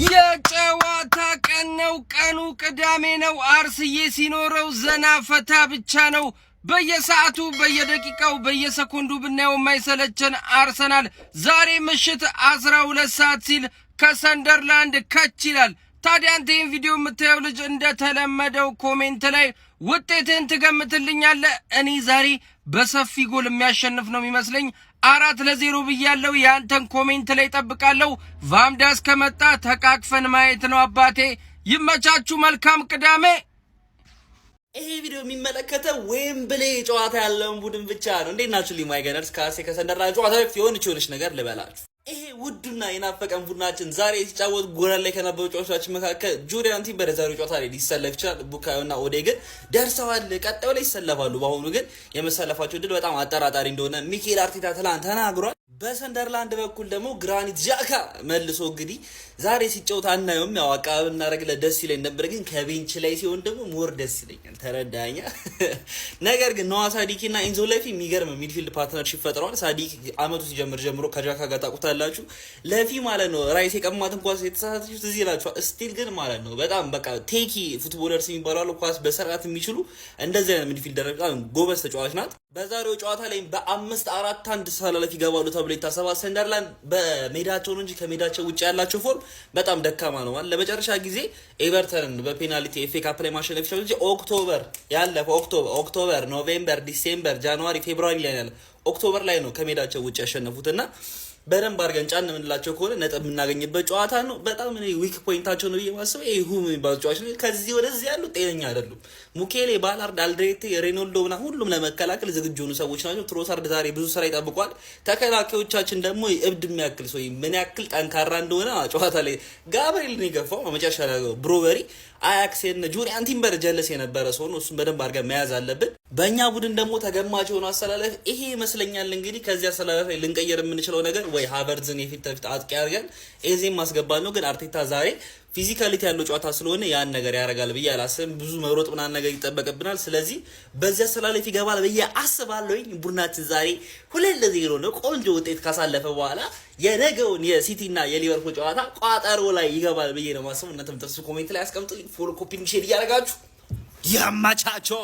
የጨዋታ ቀን ነው። ቀኑ ቅዳሜ ነው። አርስዬ ሲኖረው ዘና ፈታ ብቻ ነው። በየሰዓቱ በየደቂቃው በየሰኮንዱ ብናየው የማይሰለቸን አርሰናል ዛሬ ምሽት 12 ሰዓት ሲል ከሰንደርላንድ ከች ይላል። ታዲያ አንተ ይህን ቪዲዮ የምታየው ልጅ እንደተለመደው ኮሜንት ላይ ውጤትህን ትገምትልኛለህ? እኔ ዛሬ በሰፊ ጎል የሚያሸንፍ ነው የሚመስለኝ 4-0 ብያለሁ። ያንተን ኮሜንት ላይ ጠብቃለሁ። ቫምዳስ ከመጣ ተቃቅፈን ማየት ነው አባቴ። ይመቻችሁ። መልካም ቅዳሜ። ይሄ ቪዲዮ የሚመለከተው ዌምብሌ ጨዋታ ያለውን ቡድን ብቻ ነው። እንዴት ናችሁ ሊማይ ገነርስ? ካሴ ከሰንደርላንድ ጨዋታ በፊት የሆነች ነገር ልበላችሁ። ይሄ ውዱና የናፈቀን ቡድናችን ዛሬ ሲጫወት ጎራል ላይ ከነበሩ ጨዋታዎች መካከል ጁሪያን ቲምበር በዛሬው ጨዋታ ላይ ሊሰለፍ ይችላል። ቡካዮና ኦዴ ግን ደርሰዋል፣ ቀጣዩ ላይ ይሰለፋሉ። በአሁኑ ግን የመሰለፋቸው ድል በጣም አጠራጣሪ እንደሆነ ሚኬል አርቴታ ትላንት ተናግሯል። በሰንደርላንድ በኩል ደግሞ ግራኒት ዣካ መልሶ እንግዲህ ዛሬ ሲጫወት አናየውም። ያው አቀባበል እናደርግለት ደስ ይለኝ ነበር፣ ግን ከቤንች ላይ ሲሆን ደግሞ ሞር ደስ ይለኛል። ተረዳኛ። ነገር ግን ነዋ ሳዲቅና ኢንዞ ለፊ የሚገርም ሚድፊልድ ፓርትነርሺፕ ፈጥረዋል። ሳዲቅ አመቱ ሲጀምር ጀምሮ ከጃካ ጋር ታውቁታላችሁ። ለፊ ማለት ነው ራይስ የቀማትን ኳስ የተሳሳተችው እዚህ ይላችኋል። ስቲል ግን ማለት ነው በጣም በቃ ቴኪ ፉትቦለርስ የሚባሉ አሉ፣ ኳስ በስርዓት የሚችሉ እንደዚህ አይነት ሚድፊልደር በጣም ጎበዝ ተጫዋች ናት። በዛሬው ጨዋታ ላይ በ5-4-1 ተሰላለፍ ይገባሉ ተብሎ ይታሰባል። ሰንደርላንድ በሜዳቸው ነው እንጂ ከሜዳቸው ውጭ ያላቸው ፎርም በጣም ደካማ ነው። ማለት ለመጨረሻ ጊዜ ኤቨርተንን በፔናልቲ ኤፍኤ ካፕ ላይ ማሸነፍ ይችላል እንጂ ኦክቶበር፣ ኖቬምበር፣ ዲሴምበር፣ ጃንዋሪ፣ ፌብሩዋሪ ላይ ያለ ኦክቶበር ላይ ነው ከሜዳቸው ውጭ ያሸነፉትና በደንብ አድርገን ጫን የምንላቸው ከሆነ ነጥብ የምናገኝበት ጨዋታ ነው። በጣም ዊክ ፖይንታቸው ነው ብዬ ማስበው ይሄ ሁም የሚባሉ ጨዋታ ነው። ከዚህ ወደዚህ ያሉ ጤነኛ አይደሉም። ሙኬሌ፣ ባላርድ፣ አልድሬቴ፣ ሬኖልዶ ምናምን ሁሉም ለመከላከል ዝግጁ የሆኑ ሰዎች ናቸው። ትሮሳርድ ዛሬ ብዙ ስራ ይጠብቋል። ተከላካዮቻችን ደግሞ እብድ የሚያክል ሰው ምን ያክል ጠንካራ እንደሆነ ጨዋታ ላይ ጋብርኤል ነው የገፋው። መጨረሻ ላይ ብሮበሪ አያክስ ጁሪያን ቲምበር ጀለስ የነበረ ሰው ነው። እሱን በደንብ አድርገን መያዝ አለብን። በእኛ ቡድን ደግሞ ተገማች የሆነ አሰላለፍ ይሄ ይመስለኛል። እንግዲህ ከዚህ አሰላለፍ ላይ ልንቀየር የምንችለው ነገር ወይ ሃቨርዝን የፊት ለፊት አጥቂ አድርገን ኤዜም ማስገባት ነው። ግን አርቴታ ዛሬ ፊዚካሊቲ ያለው ጨዋታ ስለሆነ ያን ነገር ያደርጋል ብዬ አላስብም። ብዙ መሮጥ ምናምን ነገር ይጠበቅብናል። ስለዚህ በዚህ አሰላለፍ ይገባል ብዬ አስባለሁ። ቡድናችን ዛሬ 2-0 ነው ቆንጆ ውጤት ካሳለፈ በኋላ የነገውን የሲቲና የሊቨርፑል ጨዋታ ቋጠሮ ላይ ይገባል ብዬ ነው ማስበው። እናንተም ተርሱ ኮሜንት ላይ አስቀምጡልኝ። ፎሎ፣ ኮፒ፣ ሼር እያደረጋችሁ ያማቻቸው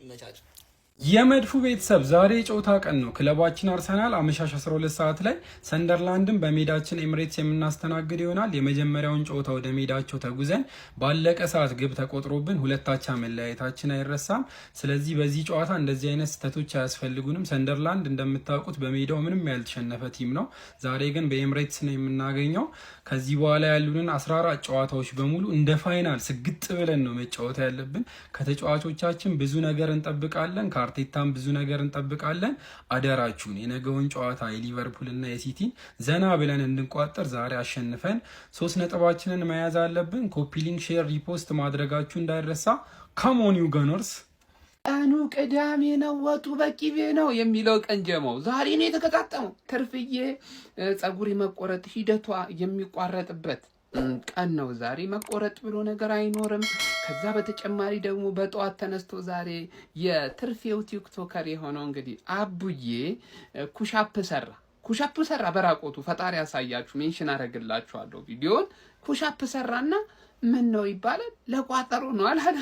ይመቻቸው። የመድፉ ቤተሰብ ዛሬ ጨዋታ ቀን ነው። ክለባችን አርሰናል አመሻሽ 12 ሰዓት ላይ ሰንደርላንድን በሜዳችን ኤምሬትስ የምናስተናግድ ይሆናል። የመጀመሪያውን ጨዋታ ወደ ሜዳቸው ተጉዘን ባለቀ ሰዓት ግብ ተቆጥሮብን 2-2 መለያየታችን አይረሳም። ስለዚህ በዚህ ጨዋታ እንደዚህ አይነት ስህተቶች አያስፈልጉንም። ሰንደርላንድ እንደምታውቁት በሜዳው ምንም ያልተሸነፈ ቲም ነው። ዛሬ ግን በኤምሬትስ ነው የምናገኘው። ከዚህ በኋላ ያሉንን 14 ጨዋታዎች በሙሉ እንደ ፋይናል ስግጥ ብለን ነው መጫወት ያለብን። ከተጫዋቾቻችን ብዙ ነገር እንጠብቃለን። አርቴታም ብዙ ነገር እንጠብቃለን። አደራችሁን የነገውን ጨዋታ የሊቨርፑልና የሲቲን ዘና ብለን እንድንቋጠር ዛሬ አሸንፈን 3 ነጥባችንን መያዝ አለብን። ኮፒ ሊንክ፣ ሼር፣ ሪፖስት ማድረጋችሁ እንዳይረሳ። ካሞን ዩ ገነርስ። ቀኑ ቅዳሜ ነው፣ ወጡ በቂቤ ነው የሚለው ቀን ጀመው ዛሬ ነው የተከታተመው። ትርፍዬ ጸጉሪ መቆረጥ ሂደቷ የሚቋረጥበት ቀን ነው ዛሬ። መቆረጥ ብሎ ነገር አይኖርም። ከዛ በተጨማሪ ደግሞ በጠዋት ተነስቶ ዛሬ የትርፌው ቲክቶከር የሆነው እንግዲህ አቡዬ ኩሻፕ ሰራ በራቆቱ። ፈጣሪ ያሳያችሁ፣ ሜንሽን አደርግላችኋለሁ ቪዲዮን። ኩሻፕ ሰራና ምን ነው ይባላል ለቋጠሮ ነው አላለ።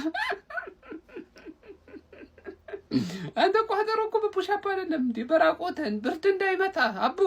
አንተ ቋጠሮ እኮ በፑሻፕ አይደለም እንዴ? በራቆተን ብርድ እንዳይመታ አቡ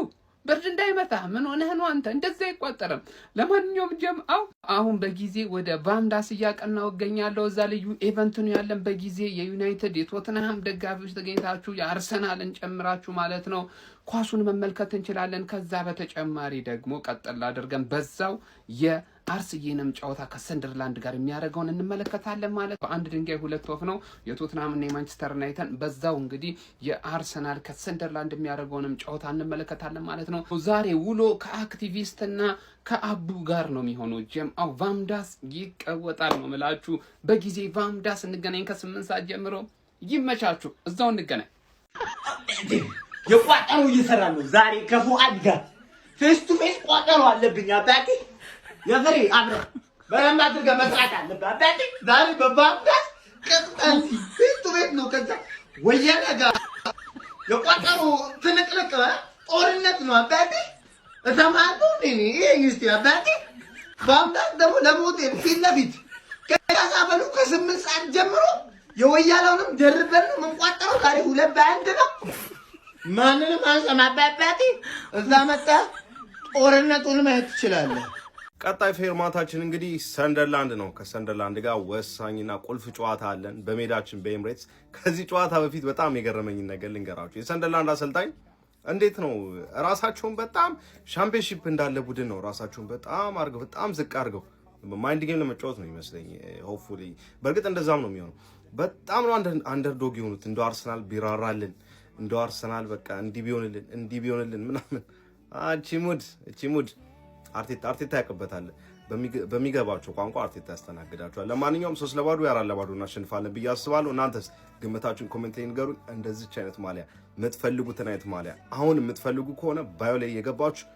ብርድ እንዳይመታ ምን ሆነህ ነው አንተ? እንደዛ አይቆጠርም። ለማንኛውም ጀምአው አሁን በጊዜ ወደ ቫምዳስ እያቀናው እገኛለሁ። እዛ ልዩ ኢቨንት ነው ያለን። በጊዜ የዩናይትድ የቶተንሃም ደጋፊዎች ተገኝታችሁ የአርሰናልን ጨምራችሁ ማለት ነው ኳሱን መመልከት እንችላለን። ከዛ በተጨማሪ ደግሞ ቀጥላ አድርገን በዛው የአርስዬንም ጨዋታ ከሰንደርላንድ ጋር የሚያደርገውን እንመለከታለን ማለት ነው። በአንድ ድንጋይ ሁለት ወፍ ነው። የቶትናምና የማንቸስተር ዩናይትድ በዛው እንግዲህ የአርሰናል ከሰንደርላንድ የሚያደርገውንም ጨዋታ እንመለከታለን ማለት ነው። ዛሬ ውሎ ከአክቲቪስትና ከአቡ ጋር ነው የሚሆነው። ጀምአው ቫምዳስ ይቀወጣል ነው ምላችሁ። በጊዜ ቫምዳስ እንገናኝ ከ8 ሰዓት ጀምሮ። ይመቻችሁ፣ እዛው እንገናኝ። የቋጠሮ እየሰራ ነው ዛሬ ከፉአድ ጋር ፌስ ቱ ፌስ ቋጠሮ አለብኝ አባቴ። የፍሬ አብረን በደንብ አድርገህ መስራት አለብህ አባቴ። ዛሬ በቫምዳስ ቀጥታን ፌስ ቱ ፌስ ነው። ከዛ ወያኔ ጋር የቋጠሮ ትንቅንቅ ጦርነት ነው አባቴ። እሰማለሁ እኔ ይሄ እስቲ አባቴ በአምዳት ደግሞ ለሞቴል ፊት ለፊት ከሳበሉ ከ8 ሰዓት ጀምሮ የወያላውንም ደርበን የምንቋጠረው ዛሬ 2-1 ነው። ማንንም አንሰማባባቴ እዛ መጣ ጦርነቱን ማየት ትችላለህ። ቀጣይ ፌርማታችን እንግዲህ ሰንደርላንድ ነው። ከሰንደርላንድ ጋር ወሳኝና ቁልፍ ጨዋታ አለን በሜዳችን በኤምሬትስ። ከዚህ ጨዋታ በፊት በጣም የገረመኝን ነገር ልንገራችሁ። የሰንደርላንድ አሰልጣኝ እንዴት ነው ራሳቸውን በጣም ሻምፒዮንሺፕ እንዳለ ቡድን ነው ራሳቸውን በጣም ዝቅ አድርገው ማይንድ ጌም ለመጫወት ነው ይመስለኝ። ሆፕፉሊ በእርግጥ እንደዛም ነው የሚሆነው። በጣም ነው አንደርዶግ የሆኑት። እንደ አርሰናል ቢራራልን፣ እንደ አርሰናል በቃ እንዲህ ቢሆንልን ምናምን። እቺ ሙድ አርቴታ ያውቅበታል። በሚገባቸው ቋንቋ አርቴታ ያስተናግዳቸዋል። ለማንኛውም 3-0 4-0 እናሸንፋለን ብዬ አስባለሁ። እናንተስ ግምታችሁን ኮሜንት ላይ ንገሩኝ። እንደዚች አይነት ማሊያ የምትፈልጉትን አይነት ማሊያ አሁን የምትፈልጉ ከሆነ ባዮ ላይ የገባችሁ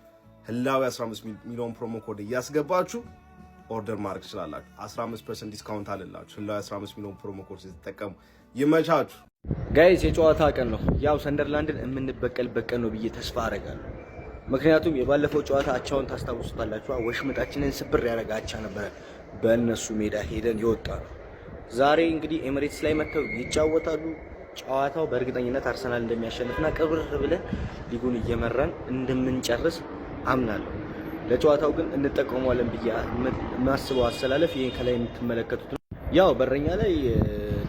ህላዊ 15 ሚሊዮን ፕሮሞ ኮድ እያስገባችሁ ኦርደር ማድረግ ትችላላችሁ። 15% ዲስካውንት አለላችሁ ህላዊ 15 ሚሊዮን ፕሮሞ ኮድ ስትጠቀሙ። ይመቻችሁ ጋይስ። የጨዋታ ቀን ነው። ያው ሰንደርላንድን የምንበቀልበት ቀን ነው ብዬ ተስፋ አደርጋለሁ። ምክንያቱም የባለፈው ጨዋታ አቻውን ታስታውሱታላችሁ። ወሽመጣችንን ስብር ያደረገ አቻ ነበረ በእነሱ ሜዳ ሄደን ይወጣ ነው። ዛሬ እንግዲህ ኤምሬትስ ላይ መጥተው ይጫወታሉ። ጨዋታው በእርግጠኝነት አርሰናል እንደሚያሸንፍና ቅብር ብለን ሊጉን እየመራን እንደምንጨርስ አምናለሁ። ለጨዋታው ግን እንጠቀመዋለን ብዬ የማስበው አሰላለፍ ይሄን ከላይ የምትመለከቱት ነው። ያው በረኛ ላይ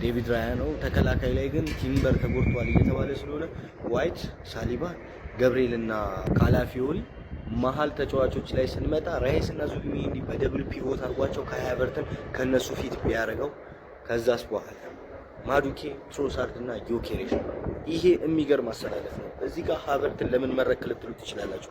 ዴቪድ ራያ ነው። ተከላካይ ላይ ግን ቲምበር ተጎድቷል እየተባለ ስለሆነ ዋይት፣ ሳሊባ፣ ገብርኤል እና ካላፊዮሪ መሀል ተጫዋቾች ላይ ስንመጣ ራይስ እና ዙቢሜንዲ በደብል ፒቮት አድርጓቸው ከሃቨርተን ከነሱ ፊት ቢያደርገው ከዛስ በኋላ ማዱኬ፣ ትሮሳርድ እና ዮኬሬሽ። ይሄ የሚገርም አሰላለፍ ነው። እዚህ ጋር ሃቨርትን ለምን መረክ ልትሉ ትችላላችሁ።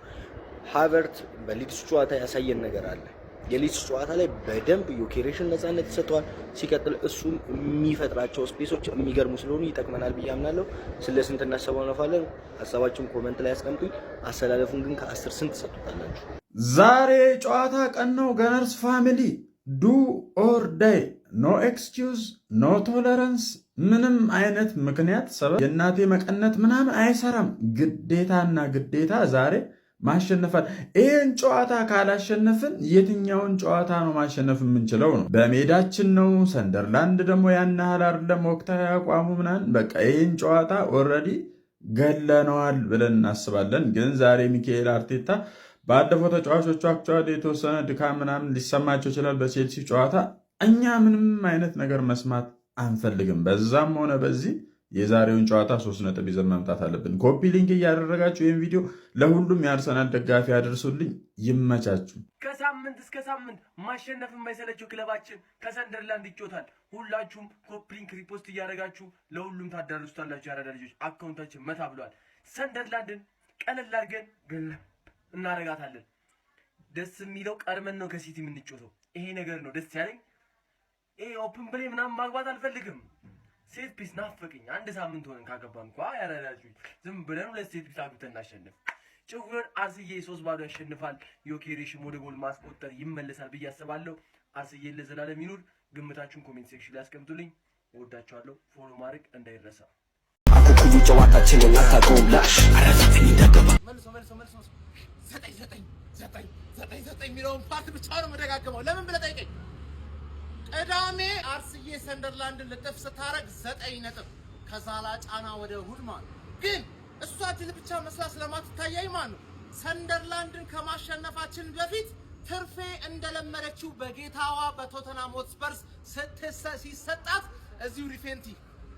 ሃቨርት በሊድስ ጨዋታ ያሳየን ነገር አለ። የሊድስ ጨዋታ ላይ በደንብ ዮኬሬሽን ነፃነት ይሰጠዋል። ሲቀጥል እሱም የሚፈጥራቸው ስፔሶች የሚገርሙ ስለሆኑ ይጠቅመናል ብዬ አምናለሁ። ስለ ስንት እናስበው ነፋለን? ሀሳባችሁን ኮመንት ላይ አስቀምጡኝ። አሰላለፉን ግን ከ10 ስንት ትሰጡታላችሁ? ዛሬ ጨዋታ ቀን ነው። ገነርስ ፋሚሊ ዱ ኦር ዳይ፣ ኖ ኤክስኪውዝ ኖ ቶለረንስ። ምንም አይነት ምክንያት ሰበብ የእናቴ መቀነት ምናምን አይሰራም። ግዴታና ግዴታ ዛሬ ማሸነፋል። ይህን ጨዋታ ካላሸነፍን የትኛውን ጨዋታ ነው ማሸነፍ የምንችለው? ነው በሜዳችን ነው። ሰንደርላንድ ደግሞ ያን ያህል አይደለም ወቅታዊ አቋሙ ምናምን። በቃ ይህን ጨዋታ ኦልሬዲ ገለነዋል ብለን እናስባለን። ግን ዛሬ ሚካኤል አርቴታ ባለፈው ተጫዋቾቹ አክቹዋሊ የተወሰነ ድካም ምናምን ሊሰማቸው ይችላል በቼልሲ ጨዋታ። እኛ ምንም አይነት ነገር መስማት አንፈልግም። በዛም ሆነ በዚህ የዛሬውን ጨዋታ 3 ነጥብ ይዘን መምጣት አለብን። ኮፒ ሊንክ እያደረጋችሁ ይህን ቪዲዮ ለሁሉም የአርሰናል ደጋፊ አድርሱልኝ። ይመቻችሁ። ከሳምንት እስከ ሳምንት ማሸነፍ የማይሰለችው ክለባችን ከሰንደርላንድ ይጮታል። ሁላችሁም ኮፒ ሊንክ ሪፖስት እያደረጋችሁ ለሁሉም ታዳርሱታላችሁ። ያራዳ ልጆች አካውንታችን መታ ብሏል። ሰንደርላንድን ቀለል አድርገን ገለብ እናረጋታለን። ደስ የሚለው ቀድመን ነው ከሲቲ የምንጮተው። ይሄ ነገር ነው ደስ ያለኝ። ይሄ ኦፕን ፕሌይ ምናምን ማግባት አልፈልግም። ሴት ፒስ ናፈቀኝ። 1 ሳምንት ሆነን ካገባን እንኳ ያረዳችሁ ዝም ብለን 2 ሴት ፒስ አግብተን እናሸንፍ። ጭጉን አርስዬ 3-0 ያሸንፋል። ዮኬሬሽም ወደ ጎል ማስቆጠር ይመለሳል ብዬ አስባለሁ። አርስዬ ለዘላለም ይኑር። ግምታችሁን ኮሜንት ሴክሽን ላይ አስቀምጡልኝ። እወዳችኋለሁ። ፎሎ ማድረግ እንዳይረሳ። አኩኩሉ ጨዋታችንን አታውቀውም ላሽ አራዘጠኝ እንደገባ መልሶ 9 የሚለውን ፓርት ብቻ ነው መደጋገመው። ለምን ብለህ ጠይቀኝ። ቅዳሜ አርስዬ ሰንደርላንድን ልጥፍ ስታረግ 9 ነጥብ ከዛላ ጫና ወደ እሑድ ማለት ግን እሷ ድል ብቻ መስላ ስለማትታየኝ ማለት ነው። ሰንደርላንድን ከማሸነፋችን በፊት ትርፌ እንደለመደችው በጌታዋ በቶተንሃም ሆትስፐርስ ሲሰጣት እዚሁ ሪፌንቲ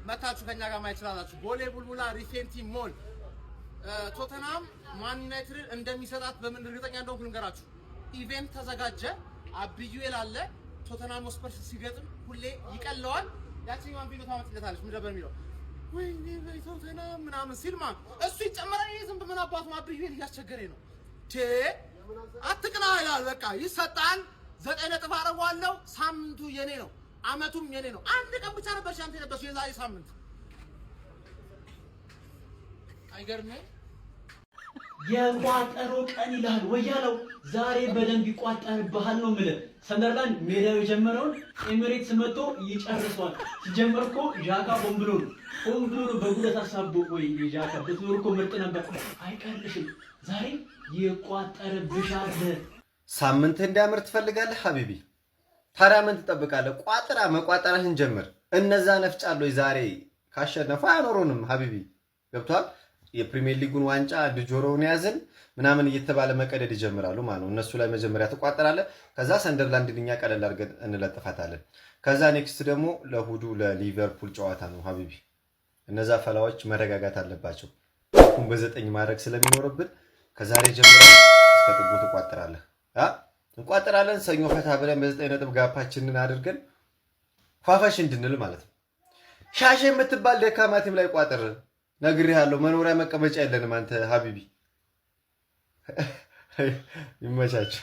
መታችሁ ከኛ ጋር ማየት ትችላላችሁ። ቦሌ ቡልቡላ ሪፌንቲ ሞል ቶተንሃም ማን ዩናይትድ እንደሚሰጣት በምን እርግጠኛ እንደሆንኩ ልንገራችሁ። ኢቨንት ተዘጋጀ። አብዩኤል አለ። ቶተንሃም ሆትስፐርስ ሲገጥም ሁሌ ይቀለዋል። ያቺኛዋን ቪዲዮ ታመጥለታለች። ምን ነበር የሚለው? ወይኔ ቶተንሃም ምናምን ሲል ማለት እሱ ይጨመራል። ዝም በምን አባቱ አብዩኤል እያስቸገረኝ ነው። አትቅና ይላል። በቃ ይሰጣል። 9 ነጥብ አደርገዋለሁ። ሳምንቱ የኔ ነው። አመቱም የኔ ነው። አንድ ቀን ብቻ ነበር ሻንቴ ነበር የዛሬ ሳምንት። አይገርምም? የቋጠሮ ቀን ይላል ወያለው። ዛሬ በደንብ ይቋጠርብሃል ነው የምልህ። ሰንደርላንድ ሜዳው የጀመረውን ኤሚሬትስ መጥቶ ይጨርሷል። ሲጀመር እኮ ዣካ ቦምብሎ ነው በጉዳት አሳቦ። ወይ ዣካ ብትኖር እኮ ምርጥ ነበር። አይቀርልሽም። ዛሬ ይቋጠርብሻል። ሳምንት እንዲያምር ትፈልጋለህ ሀቢቢ? ታዲያ ምን ትጠብቃለህ? መቋጠራህን ጀምር። እነዛ ነፍጫለሁ ዛሬ ካሸነፉ አያኖሩንም ሀቢቢ። ገብቷል? የፕሪሚየር ሊጉን ዋንጫ አንድ ጆሮውን ያዝን ምናምን እየተባለ መቀደድ ይጀምራሉ ማለት ነው። እነሱ ላይ መጀመሪያ ትቋጠራለህ። ከዛ ሰንደርላንድን እኛ ቀለል አድርገን እንለጥፋታለን። ከዛ ኔክስት ደግሞ ለእሑዱ ለሊቨርፑል ጨዋታ ነው ሀቢቢ። እነዛ ፈላዎች መረጋጋት አለባቸው። በ9 ማድረግ ስለሚኖርብን ከዛሬ ጀምረን እስከ ጥጉ ትቋጠራለህ። እንቋጠራለን። ሰኞ ፈታ ብለን በ9 ነጥብ ጋፓችንን አድርገን ፏፈሽ እንድንል ማለት ነው። ሻሼ የምትባል ደካማ ቲም ላይ ቋጥር። ነግሬሃለሁ፣ መኖሪያ መቀመጫ የለንም አንተ ሀቢቢ። ይመቻች።